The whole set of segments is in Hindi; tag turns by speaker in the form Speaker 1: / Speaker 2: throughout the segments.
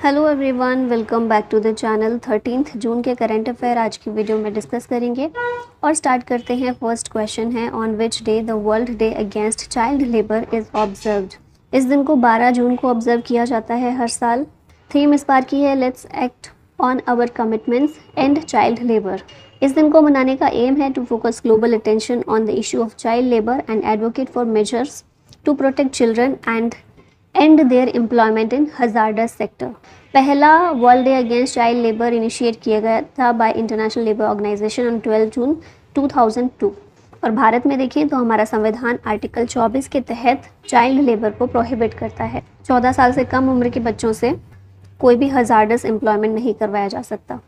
Speaker 1: Hello everyone, welcome back to the channel. 13 June के करंट अफेयर आज की वीडियो में डिस्कस करेंगे और स्टार्ट करते हैं। फर्स्ट क्वेश्चन है, on which day the world day against child labour is observed. इस दिन को 12 जून को ऑब्जर्व किया जाता है हर साल। थीम इस बार की है, let's act on our commitments and child labour. इस दिन को मनाने का एम है to focus global attention on the issue of child labour and advocate for measures to protect children and and their employment in hazardous sector. पहला world day against child labour initiate किया गया था by international labour organisation on 12 June 2002। और भारत में देखें तो हमारा संविधान आर्टिकल 24 के तहत चाइल्ड लेबर को प्रोहिबिट करता है। 14 साल से कम उम्र के बच्चों से कोई भी हजार्डस एम्प्लॉयमेंट नहीं करवाया जा सकता।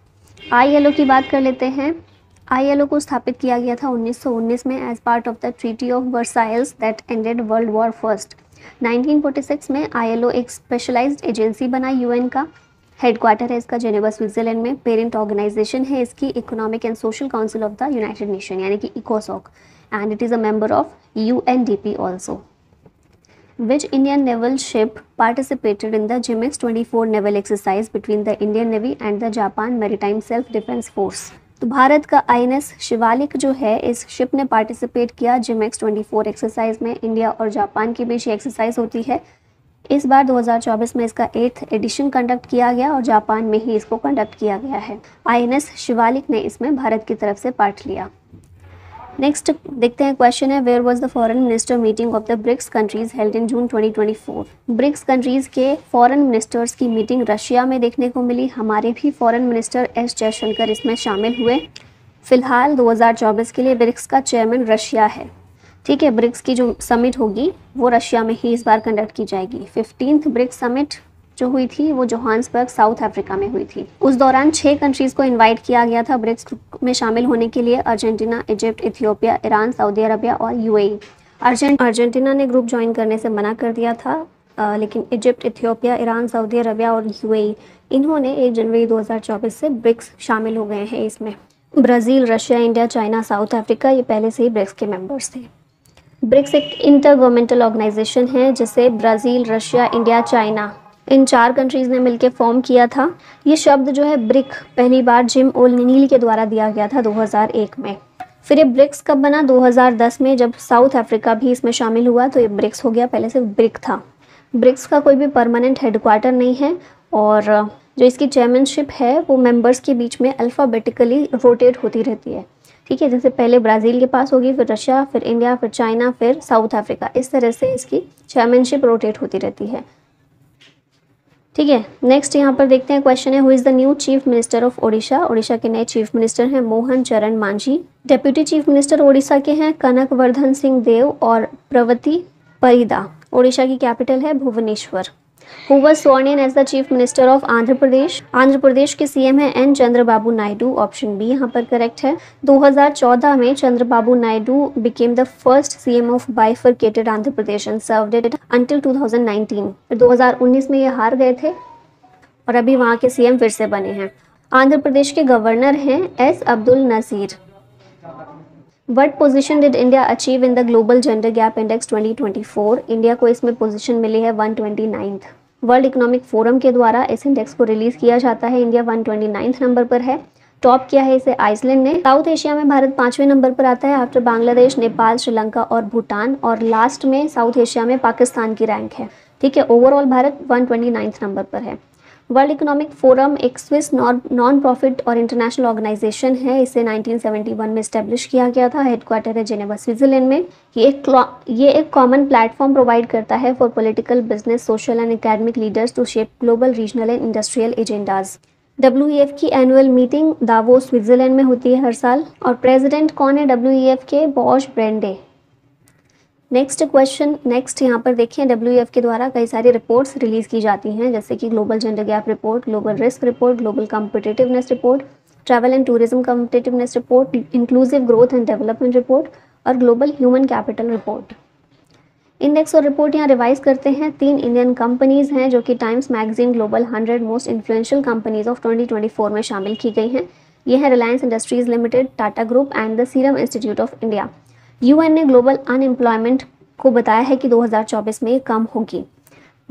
Speaker 1: ILO की बात कर लेते हैं। ILO को स्थापित किया गया था 1919 में as part of the treaty of Versailles that ended world war first. 1946 में ILO एक स्पेशलाइज्ड एजेंसी बना UN का। हेडक्वार्टर है इसका जेनेवा स्विट्जरलैंड में। पेरेंट ऑर्गेनाइजेशन है इसकी economic and social council of the united nation यानी कि इकोसॉक, and it is a member of UNDP also. Which Indian naval ship participated in the JMX 24 naval exercise between the Indian Navy and the Japan Maritime Self-Defense Force? तो भारत का INS शिवालिक जो है, इस शिप ने पार्टिसिपेट किया JMX 24 एक्सरसाइज में। इंडिया और जापान के बीच ये एक्सरसाइज होती है। इस बार 2024 में इसका 8th एडिशन कंडक्ट किया गया और जापान में ही इसको कंडक्ट किया गया है। INS शिवालिक ने इसमें भारत की तरफ से पार्ट लिया। नेक्स्ट देखते हैं, क्वेश्चन है, where was the foreign minister meeting of the BRICS countries held in June 2024। BRICS countries के फॉरेन मिनिस्टर्स की मीटिंग रशिया में देखने को मिली। हमारे भी फॉरेन मिनिस्टर S जयशंकर इसमें शामिल हुए। फिलहाल 2024 के लिए ब्रिक्स का चेयरमैन रशिया है। ठीक है, ब्रिक्स की जो समिट होगी वो रशिया में ही इस बार कंडक्ट की जाएगी। 15th ब्रिक्स समिट जो हुई थी वो जोहान्सबर्ग साउथ अफ्रीका में हुई थी। उस दौरान 6 कंट्रीज़ को इनवाइट किया गया था ब्रिक्स में शामिल होने के लिए, Argentina, Egypt, Ethiopia, Iran, Saudi Arabia और UAE। अर्जेंटीना ने ग्रुप ज्वाइन करने से मना कर दिया था, लेकिन Egypt, Ethiopia, Iran, Saudi Arabia और UAE इन्होंने 1 जनवरी 2024 से ब्रिक्स शामिल हो गए हैं इसमें। Brazil, Russia, India, China, south Africa ये पहले से ही ब्रिक्स के मेंबर्स थे। ब्रिक्स एक इंटर गवर्नमेंटल ऑर्गेनाइजेशन है जिसे Brazil, Russia, India, China in 4 countries ने मिलकर फॉर्म किया था। ये शब्द जो है ब्रिक पहली बार जिम ओ'नील के द्वारा दिया गया था 2001 में। फिर ये ब्रिक्स कब बना? 2010 में, जब साउथ अफ्रीका भी इसमें शामिल हुआ तो ये ब्रिक्स हो गया। पहले सिर्फ ब्रिक था। ब्रिक्स का कोई भी परमानेंट हेडक्वार्टर नहीं है और जो इसकी चेयरमैनशिप है वो मेंबर्स के बीच में अल्फ़ाबेटिकली रोटेट होती रहती है। ठीक है, जैसे पहले ब्राज़ील के पास होगी, फिर रशिया, फिर इंडिया, फिर चाइना, फिर साउथ अफ्रीका। इस तरह से इसकी चेयरमैनशिप रोटेट होती रहती है। ठीक है, नेक्स्ट यहाँ पर देखते हैं, क्वेश्चन है, who is the new chief minister of Odisha. Odisha के नए चीफ मिनिस्टर हैं मोहन चरण Manjhi. Deputy chief minister Odisha के हैं कनक वर्धन सिंह देव और प्रवती परिदा। ओडिशा की कैपिटल है Bhubaneswar. Who was sworn in as the chief minister of Andhra Pradesh. Andhra Pradesh के CM है N Chandrababu Naidu. Option b यहाँ पर करेक्ट है। 2014 में Chandrababu Naidu became the first CM of bifurcated Andhra Pradesh and served it until 2019। फिर 2019 में ये हार गए थे और अभी वहाँ के CM फिर से बने हैं। आंध्र प्रदेश के गवर्नर हैं S Abdul Nazeer. What position did India achieve in the Global Gender Gap Index 2024? India को इसमें पोजीशन मिली है 129th। वर्ल्ड इकोनॉमिक फोरम के द्वारा इस इंडेक्स को रिलीज किया जाता है। इंडिया 129th नंबर पर है। टॉप किया है इसे आइसलैंड ने। साउथ एशिया में भारत 5वें नंबर पर आता है आफ्टर बांग्लादेश, नेपाल, श्रीलंका और भूटान। और लास्ट में साउथ एशिया में पाकिस्तान की रैंक है। ठीक है, ओवरऑल भारत 129th नंबर पर है। वर्ल्ड इकोनॉमिक फोरम एक स्विस नॉन प्रॉफिट और इंटरनेशनल ऑर्गेनाइजेशन है। इसे 1971 में इस्टेब्लिश किया गया था। हेडक्वार्टर है जेनेवा स्विट्जरलैंड में। ये एक कॉमन प्लेटफॉर्म प्रोवाइड करता है for political, business, social and academic leaders to shape global, regional and industrial agendas. WEF की एनुअल मीटिंग दावोस स्विट्जरलैंड में होती है हर साल। और प्रेसिडेंट कौन है WEF के? बॉश ब्रेंडे। नेक्स्ट यहाँ पर देखिए, WEF के द्वारा कई सारी रिपोर्ट्स रिलीज़ की जाती हैं, जैसे कि global gender gap report, global risk report, global competitiveness report, travel and tourism competitiveness report, inclusive growth and development report और global human capital report. Index और रिपोर्ट यहाँ रिवाइज करते हैं। 3 इंडियन कंपनीज़ हैं जो कि Times magazine global 100 most influential companies of 2024 में शामिल की गई हैं। ये हैं Reliance Industries Limited, Tata Group and the Serum Institute of India. UN ने ग्लोबल अनएम्प्लॉयमेंट को बताया है कि 2024 में ये कम होगी।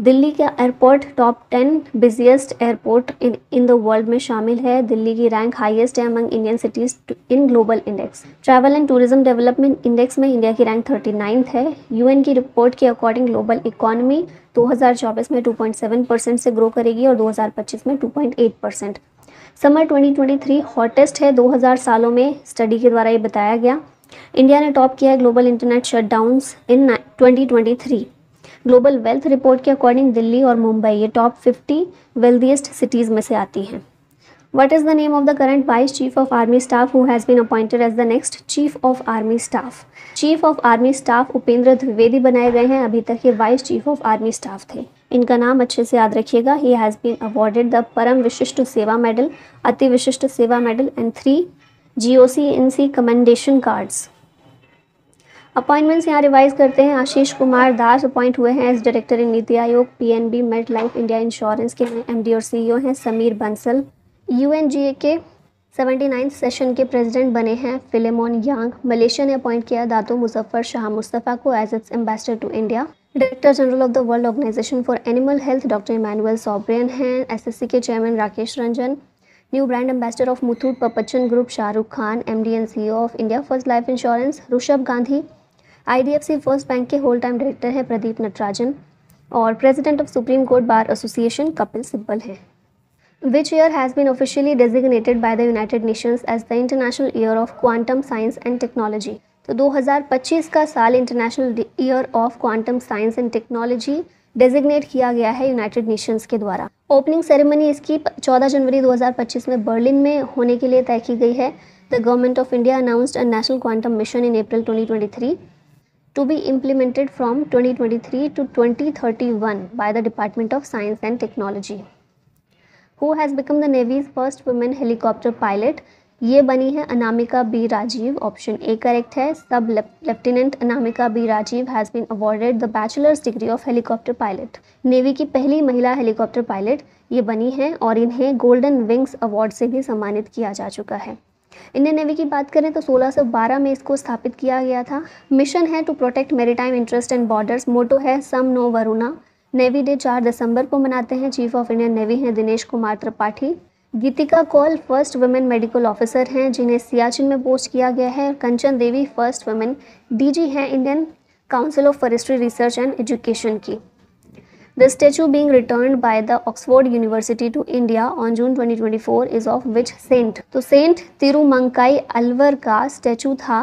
Speaker 1: दिल्ली का airport top 10 busiest airport in the world में शामिल है। दिल्ली की रैंक हाईएस्ट है among Indian cities in global index. Travel and tourism development index में इंडिया की रैंक 39 है। यूएन की रिपोर्ट के अकॉर्डिंग ग्लोबल इकोनॉमी 2024 में 2.7% से ग्रो करेगी और 2025 में 2.8%। समर 2023 हॉटेस्ट है 2000 सालों में, स्टडी के द्वारा ये बताया गया। इंडिया ने टॉप किया है ग्लोबल इंटरनेट शटडाउन्स इन 2023। ग्लोबल वेल्थ रिपोर्ट के अकॉर्डिंग दिल्ली और मुंबई ये टॉप 50 वेल्दीएस्ट सिटीज़ में से आती हैं। What is the name of the current vice chief of army staff who has been appointed as the next chief of army staff? Chief of army staff Upendra Dwivedi बनाए गए हैं। अभी तक ये vice chief of army staff थे। इनका नाम अच्छे से याद रखिएगा। He has been awarded the Param Vishisht Seva medal, Ati Vishisht Seva medal and 3 GOC-INC commendation cards. Appointments यहाँ रिवाइज करते हैं। आशीष कुमार दास अपॉइंट हुए हैं as director in NITI Aayog. PNB made life India insurance के MD और CEO हैं। समीर बंसल UNGA के 79 सेशन के प्रेसिडेंट बने हैं। Philemon Yang. मलेशिया ने अपॉइंट किया दातो मुजफ्फर शाह मुस्तफ़ा को as its ambassador to India. Director general of the world organisation for animal health doctor Emmanuel Soubeyran हैं। SSC के chairman Rakesh Ranjan. New brand ambassador of Muthoot Pappachan group Shahrukh Khan. MD and CEO of India first life insurance Rishabh Gandhi. IDFC first bank के होल टाइम डायरेक्टर है प्रदीप नटराजन और president of supreme Court Bar Association Kapil Sibal हैं। Which year has been officially designated by the United Nations as the international year of quantum science and technology? तो 2025 का साल international year of quantum science and technology designate किया गया है यूनाइटेड नेशंस के द्वारा। ओपनिंग सेरेमनी इसकी 14 जनवरी 2025 में बर्लिन में होने के लिए तय की गई है। The government of India announced a national quantum mission in April 2023 to be implemented from 2023 to 2031 by the Department of Science and Technology. Who has become the Navy's first women helicopter pilot? ये बनी है Anamika B Rajeev. Option A correct है। Sub lieutenant Anamika B Rajeev has been awarded the bachelors degree of helicopter pilot. Navy की पहली महिला हेलीकॉप्टर पायलट ये बनी है और इन्हें गोल्डन विंग्स अवार्ड से भी सम्मानित किया जा चुका है। इंडियन नेवी की बात करें तो 1612 में इसको स्थापित किया गया था। मिशन है to protect maritime interest and borders. Motto है सम नो वरुणा। नेवी डे 4 दिसंबर को मनाते हैं। चीफ ऑफ इंडियन नेवी हैं Dinesh Kumar Tripathi. Geetika Koul first women medical officer हैं जिन्हें सियाचिन में पोस्ट किया गया है। Kanchan Devi first women DG हैं Indian council of forestry research and education की। The statue being returned by the Oxford University to India on June 2024 is of which saint? तो सेंट तिरुमंकाई अलवर का स्टैचू था।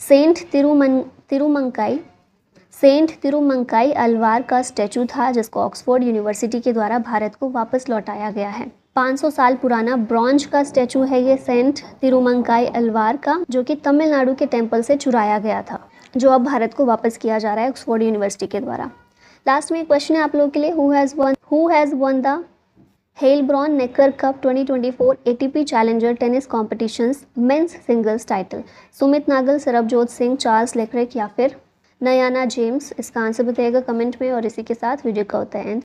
Speaker 1: सेंट तिरुमंकाई अलवार का स्टैचू था जिसको ऑक्सफोर्ड यूनिवर्सिटी के द्वारा भारत को वापस लौटाया गया है। 500 साल पुराना ब्रॉन्ज का स्टैचू है ये सेंट तिरुमंकाई अलवार का, जो कि तमिलनाडु के टेम्पल से चुराया गया था, जो अब भारत को वापस किया जा रहा है ऑक्सफोर्ड यूनिवर्सिटी के द्वारा। लास्ट में एक क्वेश्चन है आप लोगों के लिए, who has won the Heilbronn Neckar cup 2024 ATP challenger tennis competitions men's singles title? Sumit Nagal, Sarabjot Singh, Charles Leclerc या फिर नयाना जेम्स? इसका आंसर बताइएगा कमेंट में। और इसी के साथ वीडियो का होता है एंड।